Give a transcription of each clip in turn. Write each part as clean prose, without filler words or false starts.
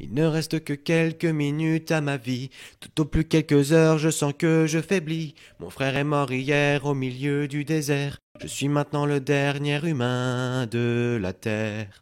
Il ne reste que quelques minutes à ma vie. Tout au plus quelques heures, je sens que je faiblis. Mon frère est mort hier au milieu du désert. Je suis maintenant le dernier humain de la terre.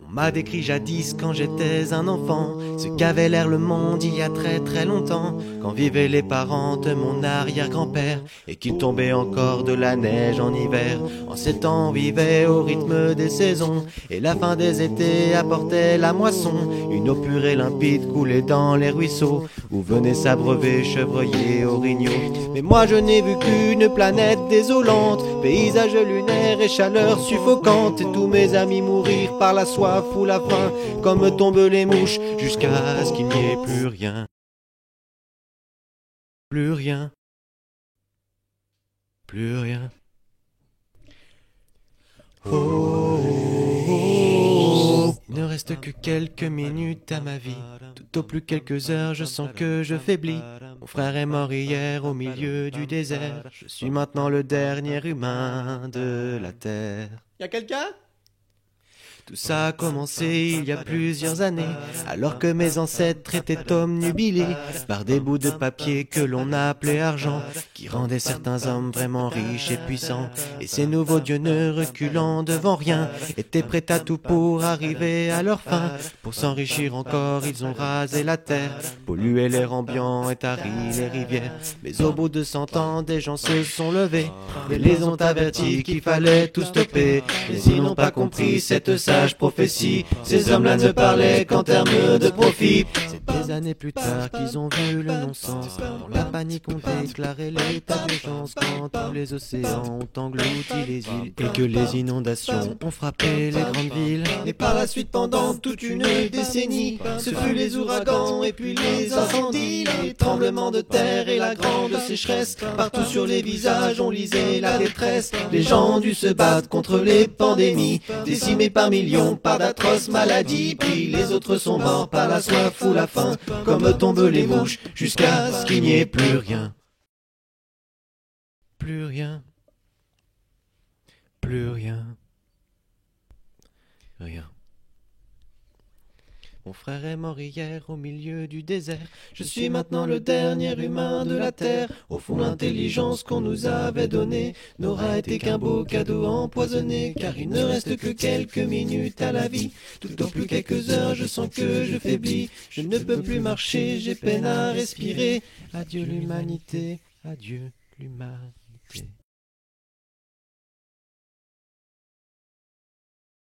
On m'a décrit jadis quand j'étais un enfant ce qu'avait l'air le monde il y a très très longtemps, quand vivaient les parents de mon arrière-grand-père et qu'il tombait encore de la neige en hiver. En ces temps on vivait au rythme des saisons et la fin des étés apportait la moisson. Une eau pure et limpide coulait dans les ruisseaux où venaient s'abreuver chevreuils, orignaux. Mais moi je n'ai vu qu'une planète désolante, paysage lunaire et chaleur suffocante, et tous mes amis mourir par la soif ou la faim, comme tombent les mouches, jusqu'à ce qu'il n'y ait plus rien. Plus rien. Plus rien. Oh, il ne reste que quelques minutes à ma vie. Tout au plus quelques heures, je sens que je faiblis. Mon frère est mort hier au milieu du désert. Je suis maintenant le dernier humain de la terre. Y'a quelqu'un ? Tout ça a commencé il y a plusieurs années, alors que mes ancêtres étaient omnubilés par des bouts de papier que l'on appelait argent, qui rendaient certains hommes vraiment riches et puissants. Et ces nouveaux dieux, ne reculant devant rien, étaient prêts à tout pour arriver à leur fin. Pour s'enrichir encore, ils ont rasé la terre, pollué l'air ambiant et tari les rivières. Mais au bout de 100 ans, des gens se sont levés et les ont avertis qu'il fallait tout stopper. Mais ils n'ont pas compris cette sage prophétie. Ces hommes-là ne parlaient qu'en termes de profit. C'est des années plus tard qu'ils ont vu le non-sens. Dans la panique ont déclaré l'état d'urgence, quand tous les océans ont englouti les îles et que les inondations ont frappé les grandes villes. Et par la suite, pendant toute une décennie, ce fut les ouragans et puis les incendies, les tremblements de terre et la grande sécheresse. Partout sur les visages on lisait la détresse. Les gens ont dû se battre contre les pandémies, décimés par millions par d'atroces maladies. Puis les autres sont morts par la soif ou la faim, comme tombent les mouches, jusqu'à ce qu'il n'y ait plus rien. Plus rien. Plus rien. Rien. Mon frère est mort hier au milieu du désert. Je suis maintenant le dernier humain de la terre. Au fond, l'intelligence qu'on nous avait donnée n'aura été qu'un beau cadeau empoisonné, car il ne reste que quelques minutes à la vie. Tout au plus quelques heures, je sens que je faiblis. Je ne peux plus marcher, j'ai peine à respirer. Adieu l'humanité, adieu l'humanité.